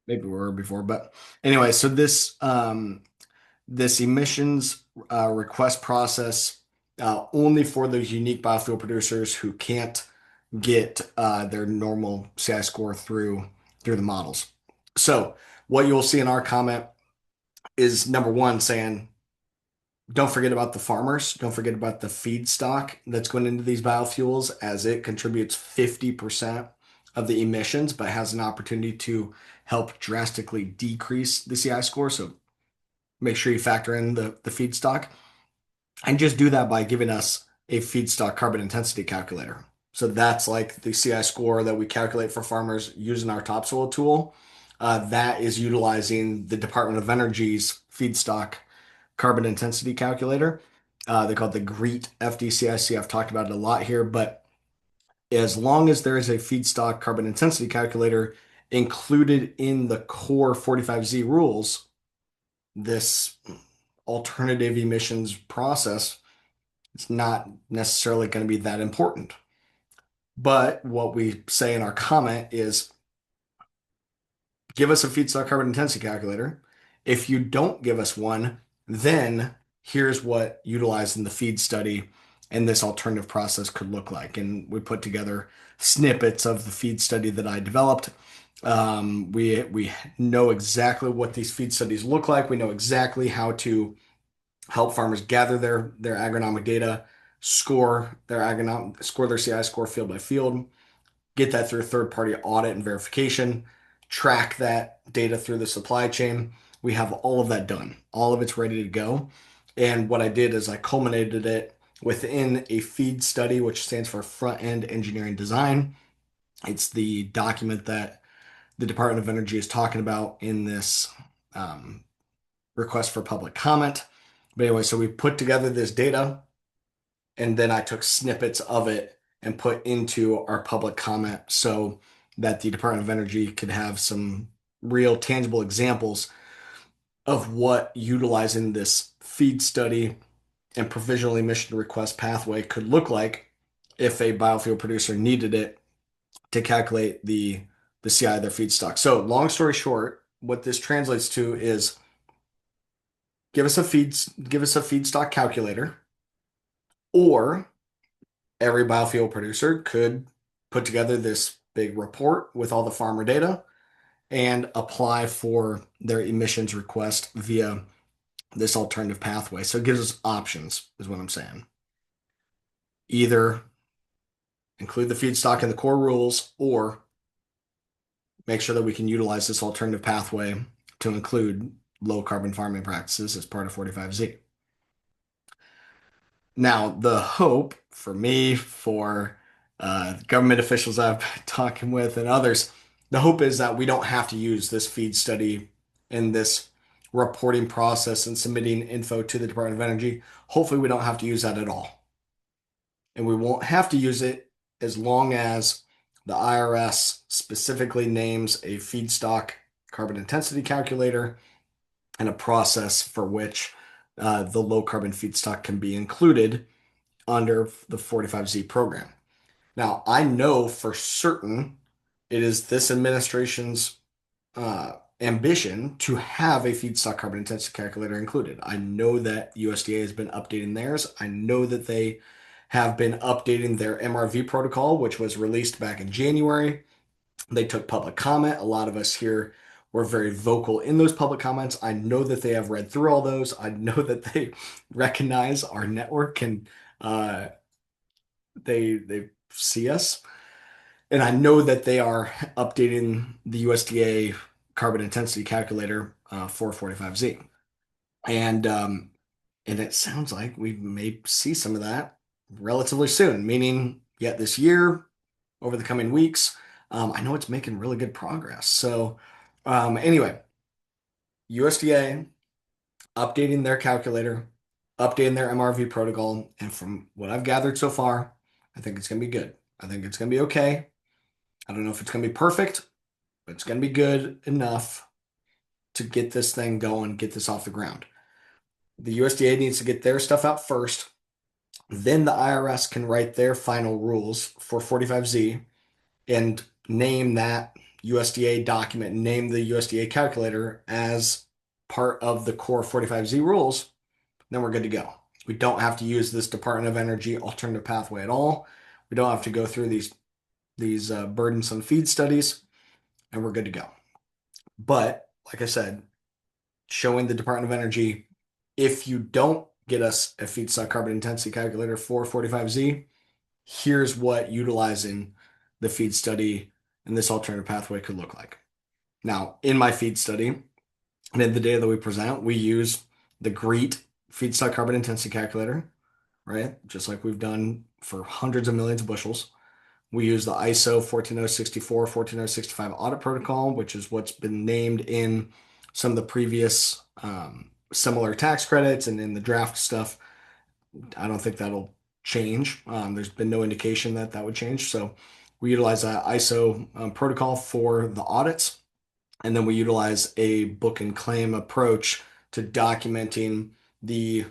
maybe we were before, but anyway, so this emissions request process only for those unique biofuel producers who can't get their normal CI score through the models. So what you'll see in our comment is number one saying, don't forget about the farmers. Don't forget about the feedstock that's going into these biofuels as it contributes 50% of the emissions, but has an opportunity to help drastically decrease the CI score. So make sure you factor in the feedstock and just do that by giving us a feedstock carbon intensity calculator. So that's like the CI score that we calculate for farmers using our topsoil tool. That is utilizing the Department of Energy's feedstock carbon intensity calculator. They call it the GREET FDCIC. I've talked about it a lot here, but as long as there is a feedstock carbon intensity calculator included in the core 45Z rules, this alternative emissions process, it's not necessarily going to be that important. But what we say in our comment is give us a feedstock carbon intensity calculator. If you don't give us one, then here's what utilizing the feed study and this alternative process could look like. And we put together snippets of the feed study that I developed. We know exactly what these feed studies look like. We know exactly how to help farmers gather their agronomic data, score their CI score field by field, get that through a third party audit and verification, track that data through the supply chain. We have all of that done. All of it's ready to go. And what I did is I culminated it within a feed study, which stands for front end engineering design. It's the document that the Department of Energy is talking about in this um, request for public comment. But anyway, so we put together this data and then I took snippets of it and put into our public comment so that the Department of Energy could have some real tangible examples of what utilizing this feed study and provisional emission request pathway could look like if a biofuel producer needed it to calculate the CI of their feedstock. So, long story short, what this translates to is give us a feedstock calculator, or every biofuel producer could put together this big report with all the farmer data and apply for their emissions request via this alternative pathway. So it gives us options, is what I'm saying. Either include the feedstock in the core rules or make sure that we can utilize this alternative pathway to include low carbon farming practices as part of 45Z. Now, the hope for me, for government officials I've been talking with, and others, the hope is that we don't have to use this feed study in this reporting process and submitting info to the Department of Energy. Hopefully, we don't have to use that at all. And we won't have to use it as long as the IRS specifically names a feedstock carbon intensity calculator and a process for which the low carbon feedstock can be included under the 45Z program. Now, I know for certain it is this administration's ambition to have a feedstock carbon intensity calculator included. I know that USDA has been updating theirs. I know that they have been updating their MRV protocol, which was released back in January. They took public comment. A lot of us here were very vocal in those public comments. I know that they have read through all those. I know that they recognize our network and uh, they see us. And I know that they are updating the USDA carbon intensity calculator for 45Z. And and it sounds like we may see some of that relatively soon, meaning yet this year, over the coming weeks. I know it's making really good progress. So anyway, USDA updating their calculator, updating their MRV protocol, and from what I've gathered so far, I think it's going to be good. I think it's going to be okay. I don't know if it's going to be perfect, but it's going to be good enough to get this thing going, get this off the ground. The USDA needs to get their stuff out first. Then the IRS can write their final rules for 45Z and name that USDA document, name the USDA calculator as part of the core 45Z rules, then we're good to go. We don't have to use this Department of Energy alternative pathway at all. We don't have to go through these burdensome feed studies, and we're good to go. But like I said, showing the Department of Energy, if you don't get us a feedstock carbon intensity calculator for 45Z, here's what utilizing the feed study and this alternative pathway could look like. Now, in my feed study, and in the data that we present, we use the GREET feedstock carbon intensity calculator, right? Just like we've done for hundreds of millions of bushels. We use the ISO 14064, 14065 audit protocol, which is what's been named in some of the previous similar tax credits and in the draft stuff. I don't think that'll change. There's been no indication that that would change. So we utilize that ISO protocol for the audits, and then we utilize a book and claim approach to documenting the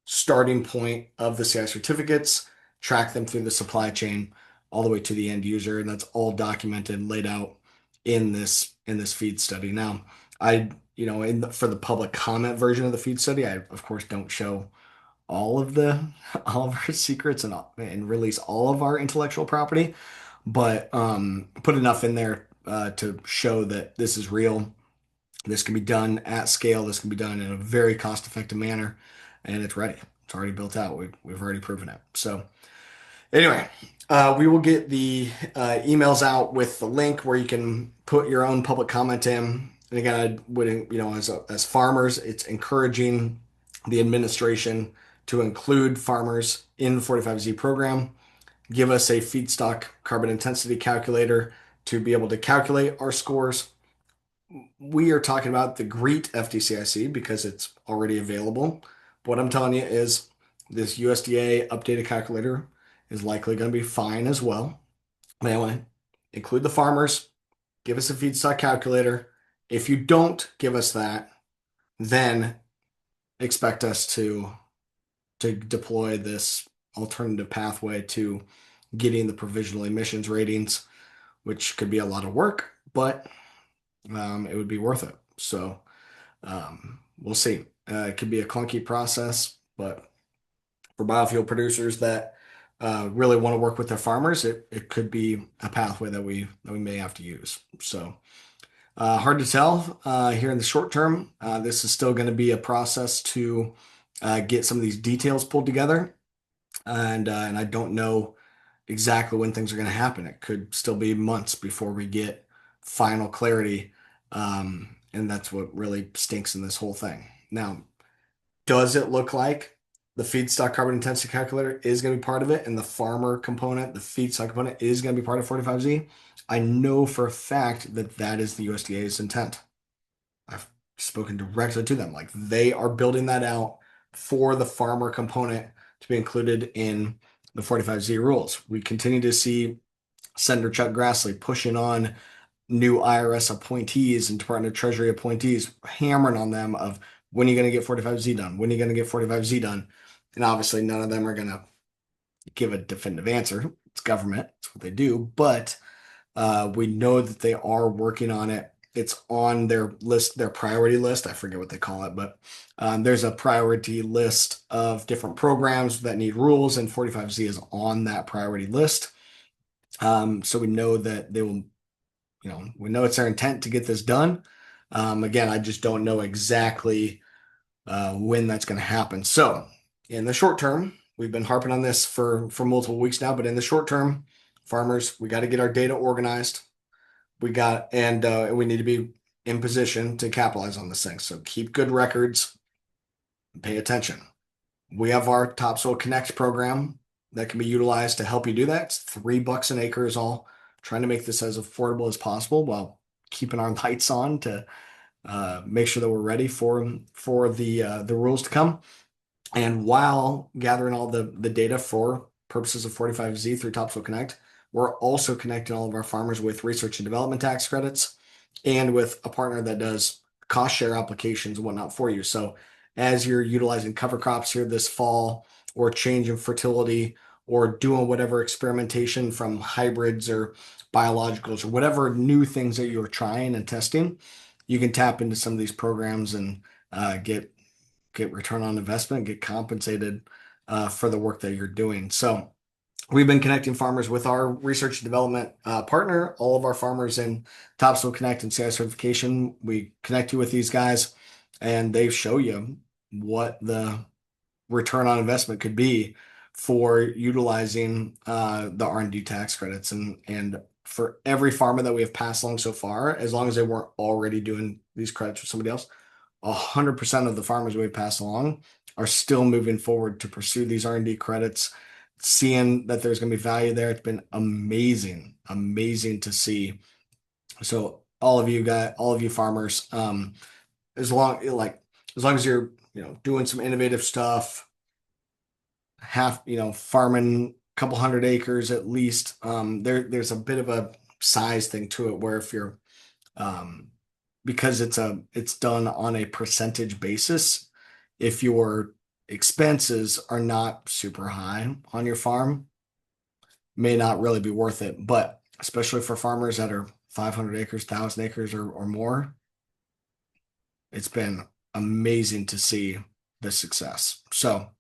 starting point of the CI certificates, track them through the supply chain all the way to the end user, and that's all documented and laid out in this feed study. Now, for the public comment version of the feed study, I of course don't show all of the all of our secrets and release all of our intellectual property, but put enough in there to show that this is real. This can be done at scale. This can be done in a very cost-effective manner, and it's ready. It's already built out. We've already proven it. So anyway, we will get the emails out with the link where you can put your own public comment in. And again, I would, as farmers, it's encouraging the administration to include farmers in the 45Z program. Give us a feedstock carbon intensity calculator to be able to calculate our scores. We are talking about the GREET FDCIC because it's already available. But what I'm telling you is this USDA updated calculator is likely going to be fine as well. But anyway, include the farmers, give us a feedstock calculator. If you don't give us that, then expect us to deploy this alternative pathway to getting the provisional emissions ratings, which could be a lot of work, but it would be worth it. So we'll see. It could be a clunky process, but for biofuel producers that really want to work with their farmers, it could be a pathway that we may have to use. So hard to tell here in the short term. This is still going to be a process to get some of these details pulled together, and I don't know exactly when things are going to happen. It could still be months before we get final clarity, and that's what really stinks in this whole thing. Now, does it look like the feedstock carbon intensity calculator is going to be part of it, and the farmer component, the feedstock component, is going to be part of 45Z? I know for a fact that that is the USDA's intent. I've spoken directly to them. Like they are building that out for the farmer component to be included in the 45Z rules. We continue to see Senator Chuck Grassley pushing on new IRS appointees and Department of Treasury appointees, hammering on them of when are you going to get 45Z done? When are you going to get 45Z done? And obviously, none of them are going to give a definitive answer. It's government, it's what they do. But we know that they are working on it. It's on their list, their priority list. I forget what they call it, but there's a priority list of different programs that need rules, and 45Z is on that priority list. So we know that they will, we know it's their intent to get this done. Again, I just don't know exactly when that's going to happen. So in the short term, we've been harping on this for multiple weeks now, but in the short term, farmers, we got to get our data organized. We need to be in position to capitalize on this thing. So keep good records and pay attention. We have our Topsoil Connect program that can be utilized to help you do that. It's $3 an acre is all. Trying to make this as affordable as possible while keeping our lights on to make sure that we're ready for the rules to come. And while gathering all the data for purposes of 45Z through Topsoil Connect, we're also connecting all of our farmers with research and development tax credits and with a partner that does cost share applications and whatnot for you. So as you're utilizing cover crops here this fall or change in fertility or doing whatever experimentation from hybrids or biologicals or whatever new things that you're trying and testing, you can tap into some of these programs and get return on investment, get compensated for the work that you're doing. So we've been connecting farmers with our research and development partner. All of our farmers in Topsoil Connect and CI certification, we connect you with these guys, and they show you what the return on investment could be for utilizing the R&D tax credits. And for every farmer that we have passed along so far, as long as they weren't already doing these credits with somebody else, 100% of the farmers we've passed along are still moving forward to pursue these R&D credits, seeing that there's going to be value there. It's been amazing, amazing to see. So all of you farmers, as long like as long as you're doing some innovative stuff, farming a couple hundred acres at least, there's a bit of a size thing to it where if you're um, because it's done on a percentage basis. If your expenses are not super high on your farm, may not really be worth it. But especially for farmers that are 500 acres, 1,000 acres or more, it's been amazing to see the success. So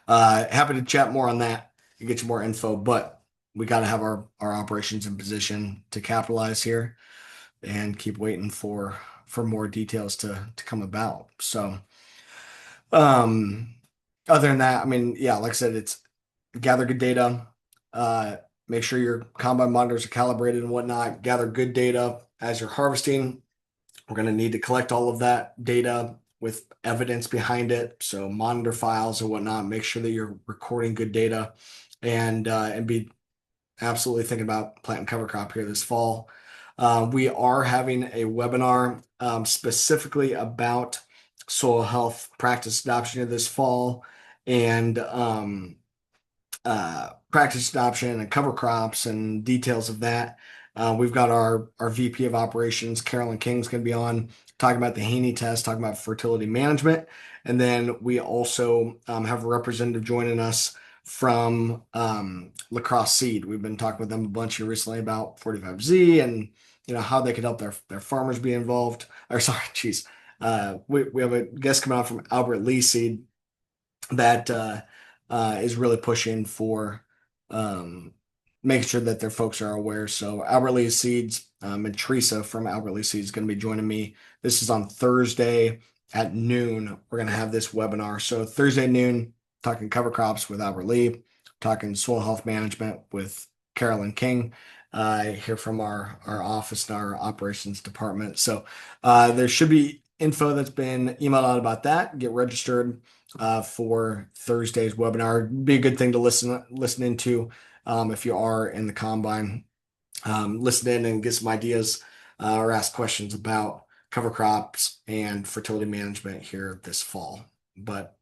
happy to chat more on that and get you more info, but we got to have our operations in position to capitalize here and keep waiting for more details to come about. So, um, other than that, I mean, yeah, like I said, it's gather good data, uh, make sure your combine monitors are calibrated and whatnot. Gather good data as you're harvesting. We're going to need to collect all of that data with evidence behind it. So monitor files and whatnot. Make sure that you're recording good data, and be absolutely thinking about plant cover crop here this fall. We are having a webinar specifically about soil health practice adoption here this fall, and practice adoption and cover crops and details of that. We've got our VP of operations, Carolyn King's going to be on talking about the Haney test, talking about fertility management. And then we also have a representative joining us from Lacrosse Seed. We've been talking with them a bunch here recently about 45Z and how they could help their farmers be involved. Or sorry, geez. We have a guest coming out from Albert Lee Seed that is really pushing for um, making sure that their folks are aware. So Albert Lee Seeds and Teresa from Albert Lee Seeds is going to be joining me. This is on Thursday at noon. We're going to have this webinar. So Thursday noon, talking cover crops with Albert Lee, talking soil health management with Carolyn King. Here from our office and our operations department. So there should be info that's been emailed out about that. Get registered for Thursday's webinar. Be a good thing to listen into if you are in the combine. Listen in and get some ideas or ask questions about cover crops and fertility management here this fall. But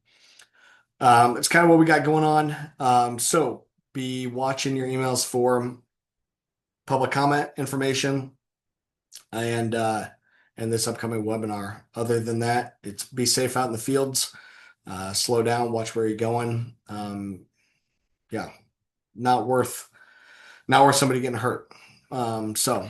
it's kind of what we got going on. So be watching your emails for public comment information and this upcoming webinar. Other than that, it's be safe out in the fields. Slow down, watch where you're going. Yeah, not worth somebody getting hurt. So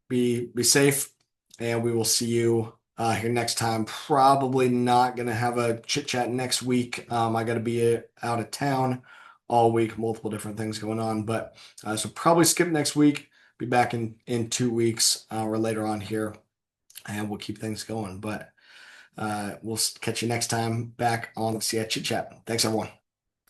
be safe, and we will see you here next time. Probably not gonna have a chit chat next week. I got to be out of town all week, multiple different things going on, but so probably skip next week. Be back in 2 weeks or later on here, and we'll keep things going. But we'll catch you next time back on the CI Chit Chat. Thanks, everyone.